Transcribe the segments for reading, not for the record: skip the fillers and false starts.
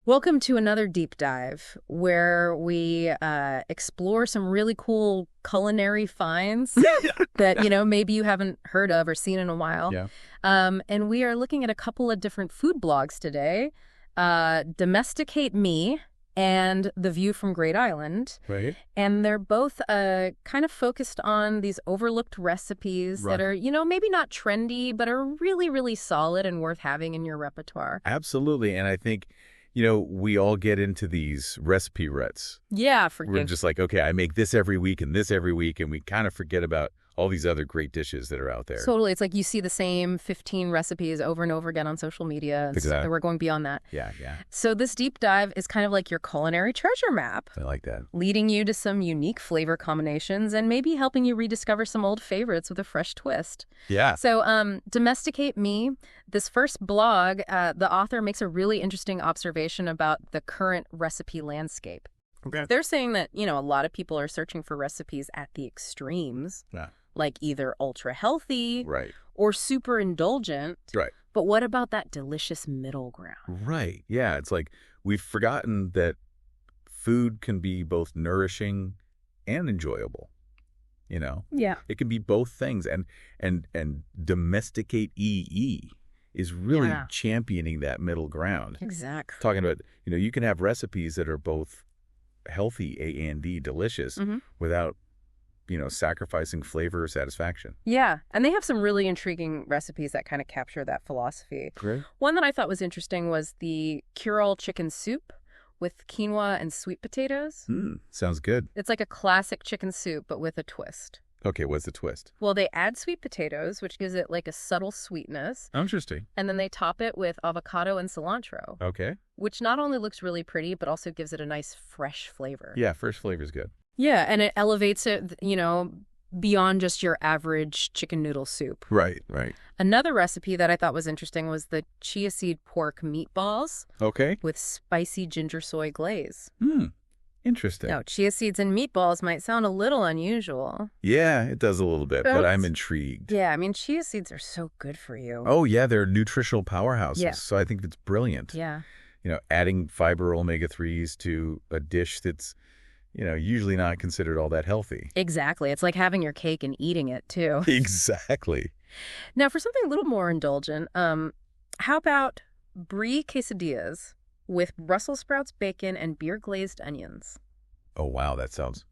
Welcome to another deep dive where we explore some really cool culinary finds that, maybe you haven't heard of or seen in a while. Yeah. And we are looking at a couple of different food blogs today. Domesticate Me and The View from Great Island. Right. And they're both kind of focused on these overlooked recipes that are, maybe not trendy, but are really, really solid and worth having in your repertoire. Absolutely. And I think, we all get into these recipe ruts. Yeah, We're just like, okay, I make this every week, and we kind of forget about all these other great dishes that are out there. Totally. It's like you see the same 15 recipes over and over again on social media. And Exactly. so we're going beyond that. Yeah, yeah. So this deep dive is kind of like your culinary treasure map, I like that. leading you to some unique flavor combinations and maybe helping you rediscover some old favorites with a fresh twist. Yeah. So Domesticate Me, this first blog, the author makes a really interesting observation about the current recipe landscape. Okay. They're saying that, a lot of people are searching for recipes at the extremes. Yeah. Like either ultra healthy Right. or super indulgent. Right. But what about that delicious middle ground? Right. Yeah. It's like we've forgotten that food can be both nourishing and enjoyable. Yeah. It can be both things. And Domesticate EE is really championing that middle ground. Exactly. Talking about, you can have recipes that are both healthy, A&D, delicious, without, sacrificing flavor or satisfaction. Yeah. And they have some really intriguing recipes that kind of capture that philosophy. Great. One that I thought was interesting was the Curol chicken soup with quinoa and sweet potatoes. Sounds good. It's like a classic chicken soup, but with a twist. Okay, what's the twist? Well, they add sweet potatoes, which gives it like a subtle sweetness. Oh, interesting. And then they top it with avocado and cilantro, Okay. which not only looks really pretty, but also gives it a nice fresh flavor. Yeah, fresh flavor's good. Yeah, and it elevates it, beyond just your average chicken noodle soup. Right, right. Another recipe that I thought was interesting was the chia seed pork meatballs Okay. with spicy ginger soy glaze. Interesting. Now, chia seeds and meatballs might sound a little unusual. Yeah, it does a little bit, but I'm intrigued. Yeah, I mean, chia seeds are so good for you. Oh, yeah, they're nutritional powerhouses, Yeah. so I think it's brilliant. Yeah. Adding fiber omega-3s to a dish that's, usually not considered all that healthy. Exactly. It's like having your cake and eating it, too. Exactly. Now, for something a little more indulgent, how about brie quesadillas with Brussels sprouts, bacon, and beer-glazed onions? Oh, wow, that sounds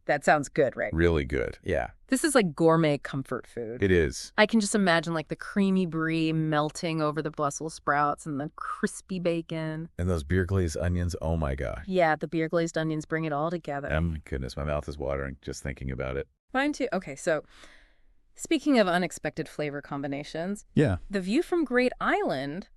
good, right? really good. Yeah, This is like gourmet comfort food. it is. I can just imagine like the creamy brie melting over the Brussels sprouts and the crispy bacon. And those beer glazed onions, oh my gosh. Yeah, the beer-glazed onions bring it all together. Oh my goodness, my mouth is watering just thinking about it. Mine too. Okay, so speaking of unexpected flavor combinations, Yeah. The View from Great Island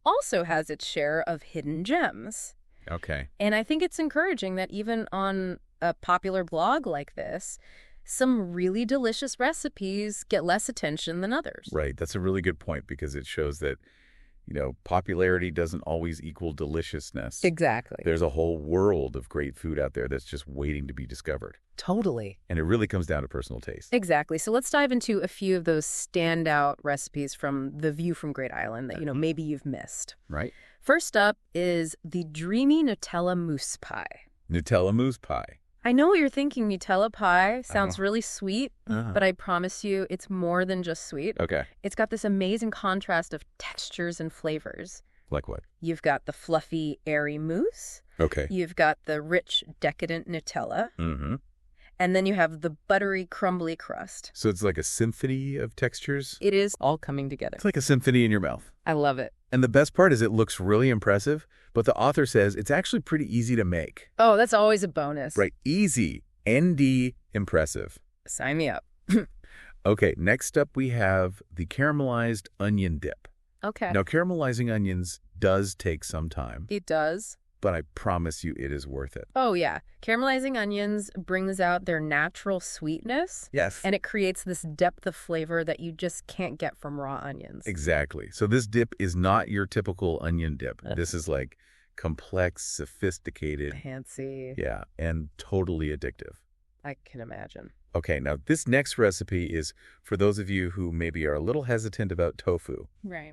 also has its share of hidden gems. Okay. And I think it's encouraging that even on a popular blog like this, some really delicious recipes get less attention than others. Right. That's a really good point because it shows that, popularity doesn't always equal deliciousness. Exactly. There's a whole world of great food out there that's just waiting to be discovered. Totally. And it really comes down to personal taste. Exactly. So let's dive into a few of those standout recipes from The View from Great Island that, maybe you've missed. Right. First up is the dreamy Nutella mousse pie. Nutella mousse pie. I know what you're thinking. Nutella pie sounds really sweet, Uh-huh. but I promise you it's more than just sweet. Okay. It's got this amazing contrast of textures and flavors. Like what? You've got the fluffy, airy mousse. Okay. You've got the rich, decadent Nutella. Mm-hmm. And then you have the buttery, crumbly crust. So it's like a symphony of textures? It is all coming together. It's like a symphony in your mouth. I love it. And the best part is it looks really impressive, but the author says it's actually pretty easy to make. Oh, that's always a bonus. Right. Easy. ND impressive. Sign me up. Okay. Next up, we have the caramelized onion dip. Okay. Now, caramelizing onions does take some time, It does. but I promise you it is worth it. Oh, yeah. Caramelizing onions brings out their natural sweetness. Yes. And it creates this depth of flavor that you just can't get from raw onions. Exactly. So this dip is not your typical onion dip. This is like complex, sophisticated. Fancy. Yeah, and totally addictive. I can imagine. Okay, now this next recipe is for those of you who maybe are a little hesitant about tofu. Right.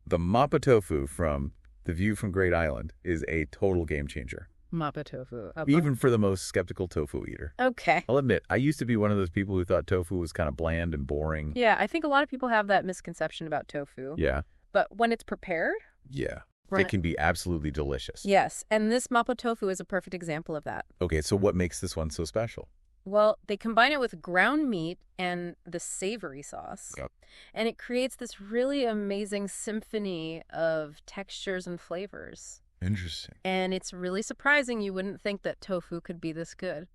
The mappa tofu from the view from Great Island is a total game changer. Mapo tofu. Even for the most skeptical tofu eater. Okay. I'll admit, I used to be one of those people who thought tofu was kind of bland and boring. Yeah, I think a lot of people have that misconception about tofu. Yeah. But when it's prepared... Yeah. It can be absolutely delicious. Yes, and this mapo tofu is a perfect example of that. Okay, so what makes this one so special? Well, they combine it with ground meat and the savory sauce. Yep. And it creates this really amazing symphony of textures and flavors. Interesting. And it's really surprising you wouldn't think that tofu could be this good.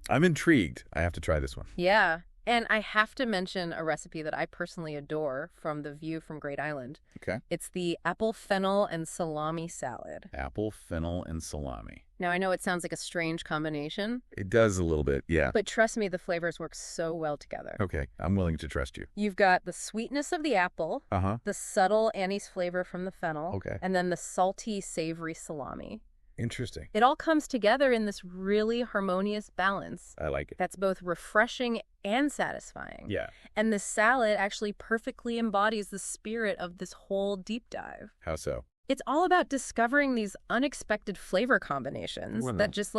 I'm intrigued. I have to try this one. Yeah. And I have to mention a recipe that I personally adore from the view from Great Island. Okay. It's the apple fennel and salami salad. Apple, fennel, and salami. Now, I know it sounds like a strange combination. It does a little bit, yeah. But trust me, the flavors work so well together. Okay, I'm willing to trust you. You've got the sweetness of the apple, the subtle anise flavor from the fennel, and then the salty, savory salami. Interesting. It all comes together in this really harmonious balance. I like it. That's both refreshing and satisfying. Yeah. And the salad actually perfectly embodies the spirit of this whole deep dive. How so? It's all about discovering these unexpected flavor combinations that just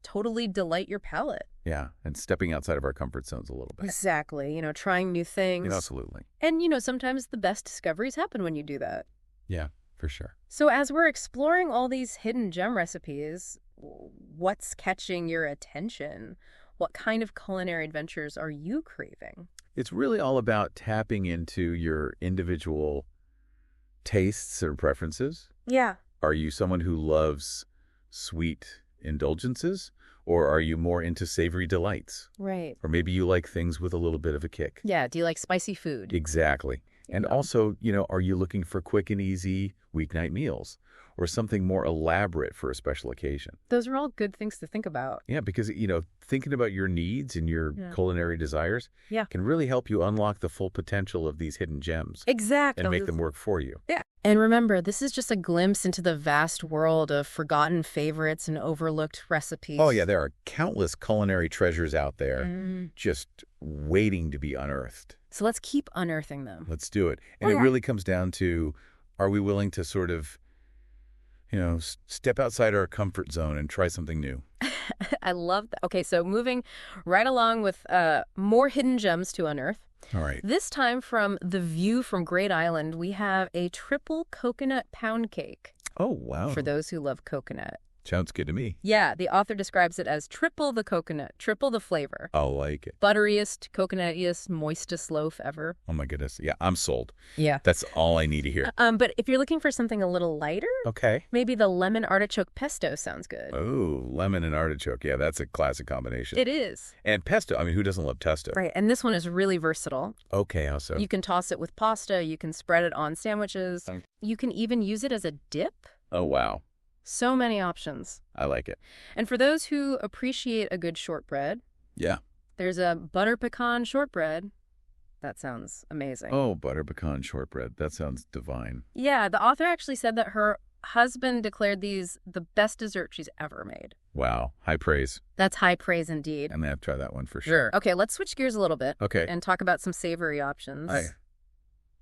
totally delight your palate. Yeah, and stepping outside of our comfort zones a little bit. Exactly. Trying new things. Absolutely. And, sometimes the best discoveries happen when you do that. Yeah, for sure. So as we're exploring all these hidden gem recipes, what's catching your attention? What kind of culinary adventures are you craving? It's really all about tapping into your individual tastes or preferences. Yeah. Are you someone who loves sweet indulgences, or are you more into savory delights? Right. Or maybe you like things with a little bit of a kick. Yeah. Do you like spicy food? Exactly. And also, are you looking for quick and easy weeknight meals or something more elaborate for a special occasion? Those are all good things to think about. Yeah, because, thinking about your needs and your culinary desires can really help you unlock the full potential of these hidden gems. Exactly. And make them work for you. Yeah. And remember, this is just a glimpse into the vast world of forgotten favorites and overlooked recipes. Oh, yeah, there are countless culinary treasures out there just waiting to be unearthed. So let's keep unearthing them. Let's do it. And it really comes down to, are we willing to sort of, step outside our comfort zone and try something new? I love that. Okay, so moving right along with more hidden gems to unearth. All right. This time from the view from Great Island, we have a triple coconut pound cake. Oh, wow. For those who love coconut. Sounds good to me. Yeah, the author describes it as triple the coconut, triple the flavor. I like it. Butteriest, coconutiest, moistest loaf ever. Oh, my goodness. Yeah, I'm sold. Yeah. That's all I need to hear. But if you're looking for something a little lighter, maybe the lemon artichoke pesto sounds good. Oh, lemon and artichoke. Yeah, that's a classic combination. It is. And pesto. I mean, who doesn't love pesto? Right, and this one is really versatile. Okay, how so? You can toss it with pasta. You can spread it on sandwiches. You can even use it as a dip. Oh, wow. So many options. I like it. And for those who appreciate a good shortbread, there's a butter pecan shortbread. That sounds amazing. Oh, butter pecan shortbread. That sounds divine. Yeah, the author actually said that her husband declared these the best dessert she's ever made. Wow. High praise. That's high praise indeed. I'm going to have to try that one for sure. Okay, let's switch gears a little bit. Okay. And talk about some savory options.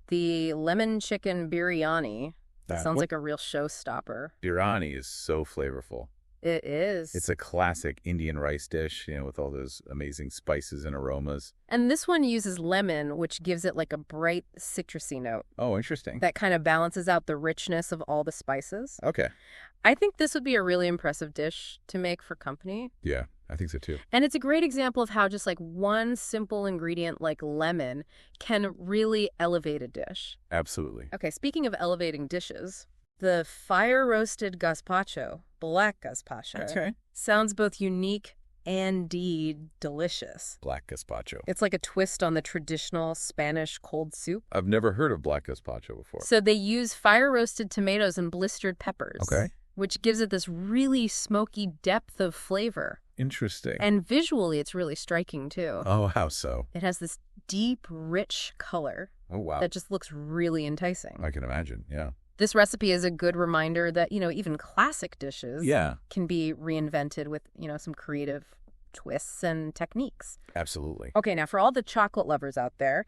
The lemon chicken biryani. That sounds like a real showstopper. Biryani is so flavorful. It is. It's a classic Indian rice dish, with all those amazing spices and aromas. And this one uses lemon, which gives it like a bright citrusy note. Oh, interesting. That kind of balances out the richness of all the spices. Okay. I think this would be a really impressive dish to make for company. Yeah, I think so too. And it's a great example of how just like one simple ingredient like lemon can really elevate a dish. Absolutely. Okay, speaking of elevating dishes, the fire-roasted gazpacho, black gazpacho, sounds both unique and indeed delicious. Black gazpacho. It's like a twist on the traditional Spanish cold soup. I've never heard of black gazpacho before. So they use fire-roasted tomatoes and blistered peppers. Okay. Which gives it this really smoky depth of flavor. Interesting. And visually, it's really striking, too. Oh, how so? It has this deep, rich color. Oh, wow. That just looks really enticing. I can imagine, yeah. This recipe is a good reminder that, even classic dishes can be reinvented with, some creative twists and techniques. Absolutely. Okay, now for all the chocolate lovers out there,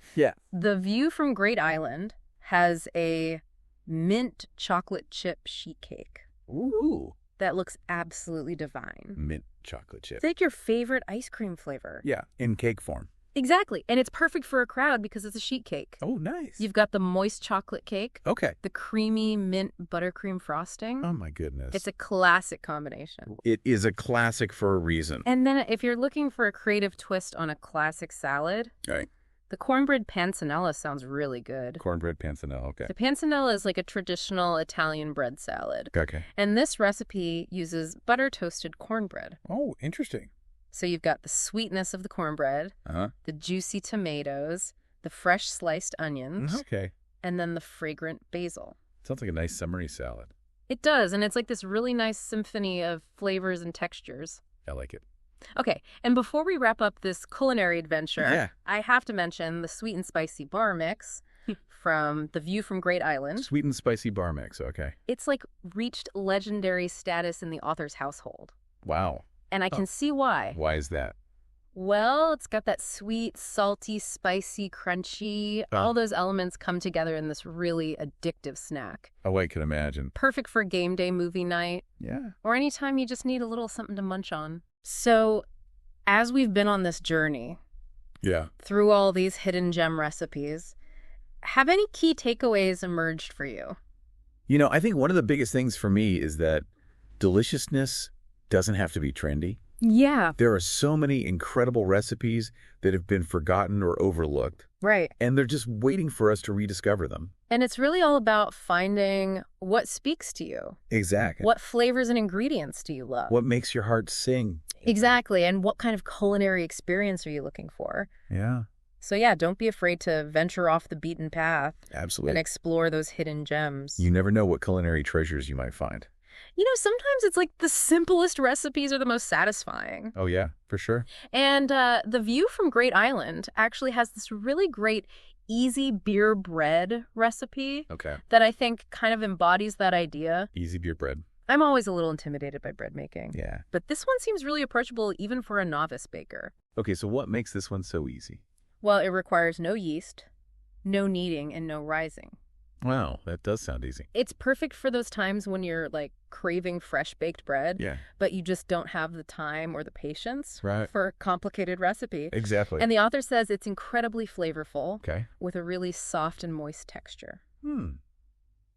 the view from Great Island has a mint chocolate chip sheet cake. Ooh. That looks absolutely divine. Mint chocolate chip. It's like your favorite ice cream flavor. Yeah, in cake form. Exactly. And it's perfect for a crowd because it's a sheet cake. Oh, nice. You've got the moist chocolate cake. Okay. The creamy mint buttercream frosting. Oh, my goodness. It's a classic combination. It is a classic for a reason. And then if you're looking for a creative twist on a classic salad, Right. the cornbread panzanella sounds really good. Cornbread panzanella, okay. The panzanella is like a traditional Italian bread salad. Okay. And this recipe uses butter-toasted cornbread. Oh, interesting. So you've got the sweetness of the cornbread, the juicy tomatoes, the fresh sliced onions, Okay. and then the fragrant basil. Sounds like a nice summery salad. It does, and it's like this really nice symphony of flavors and textures. I like it. Okay, and before we wrap up this culinary adventure, I have to mention the sweet and spicy bar mix from The View from Great Island. Sweet and spicy bar mix, okay. It's like reached legendary status in the author's household. Wow. And I can see why. Why is that? Well, it's got that sweet, salty, spicy, crunchy. All those elements come together in this really addictive snack. Oh, I can imagine. Perfect for game day movie night. Yeah. Or anytime you just need a little something to munch on. So, as we've been on this journey through all these hidden gem recipes, have any key takeaways emerged for you? You know, I think one of the biggest things for me is that deliciousness doesn't have to be trendy. Yeah. There are so many incredible recipes that have been forgotten or overlooked. Right. And they're just waiting for us to rediscover them. And it's really all about finding what speaks to you. Exactly. What flavors and ingredients do you love? What makes your heart sing? Exactly. And what kind of culinary experience are you looking for? Yeah. So yeah, don't be afraid to venture off the beaten path. Absolutely. And explore those hidden gems. You never know what culinary treasures you might find. You know, sometimes it's like the simplest recipes are the most satisfying. Oh, yeah, for sure. And The View from Great Island actually has this really great easy beer bread recipe that I think kind of embodies that idea. Easy beer bread. I'm always a little intimidated by bread making. Yeah. But this one seems really approachable even for a novice baker. Okay, so what makes this one so easy? Well, it requires no yeast, no kneading, and no rising. Wow, that does sound easy. It's perfect for those times when you're like craving fresh baked bread, but you just don't have the time or the patience for a complicated recipe. Exactly. And the author says it's incredibly flavorful with a really soft and moist texture.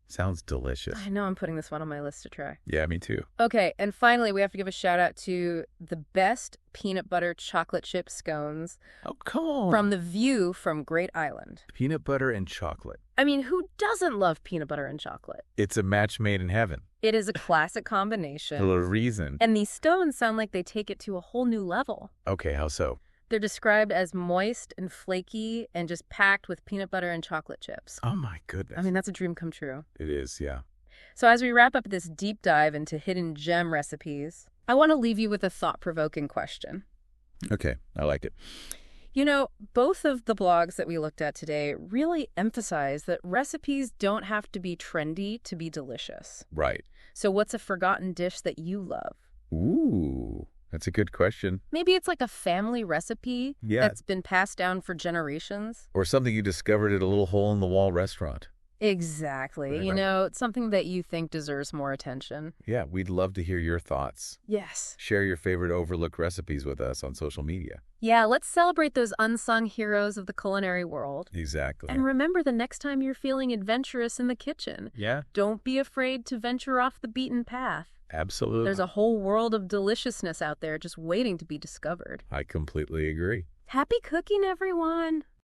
Sounds delicious. I know, I'm putting this one on my list to try. Yeah, me too. Okay, and finally, we have to give a shout out to the best peanut butter chocolate chip scones. Oh, come on. From The View from Great Island. Peanut butter and chocolate. I mean, who doesn't love peanut butter and chocolate? It's a match made in heaven. It is a classic combination. For a reason. And these stones sound like they take it to a whole new level. Okay, how so? They're described as moist and flaky and just packed with peanut butter and chocolate chips. Oh, my goodness. I mean, that's a dream come true. It is, yeah. So as we wrap up this deep dive into hidden gem recipes, I want to leave you with a thought-provoking question. Okay, I like it. You know, both of the blogs that we looked at today really emphasize that recipes don't have to be trendy to be delicious. Right. So what's a forgotten dish that you love? Ooh, that's a good question. Maybe it's like a family recipe that's been passed down for generations. Or something you discovered at a little hole-in-the-wall restaurant. Exactly. Right. You know, it's something that you think deserves more attention. Yeah, we'd love to hear your thoughts. Yes. Share your favorite overlooked recipes with us on social media. Yeah, let's celebrate those unsung heroes of the culinary world. Exactly. And remember, the next time you're feeling adventurous in the kitchen, don't be afraid to venture off the beaten path. Absolutely. There's a whole world of deliciousness out there just waiting to be discovered. I completely agree. Happy cooking, everyone.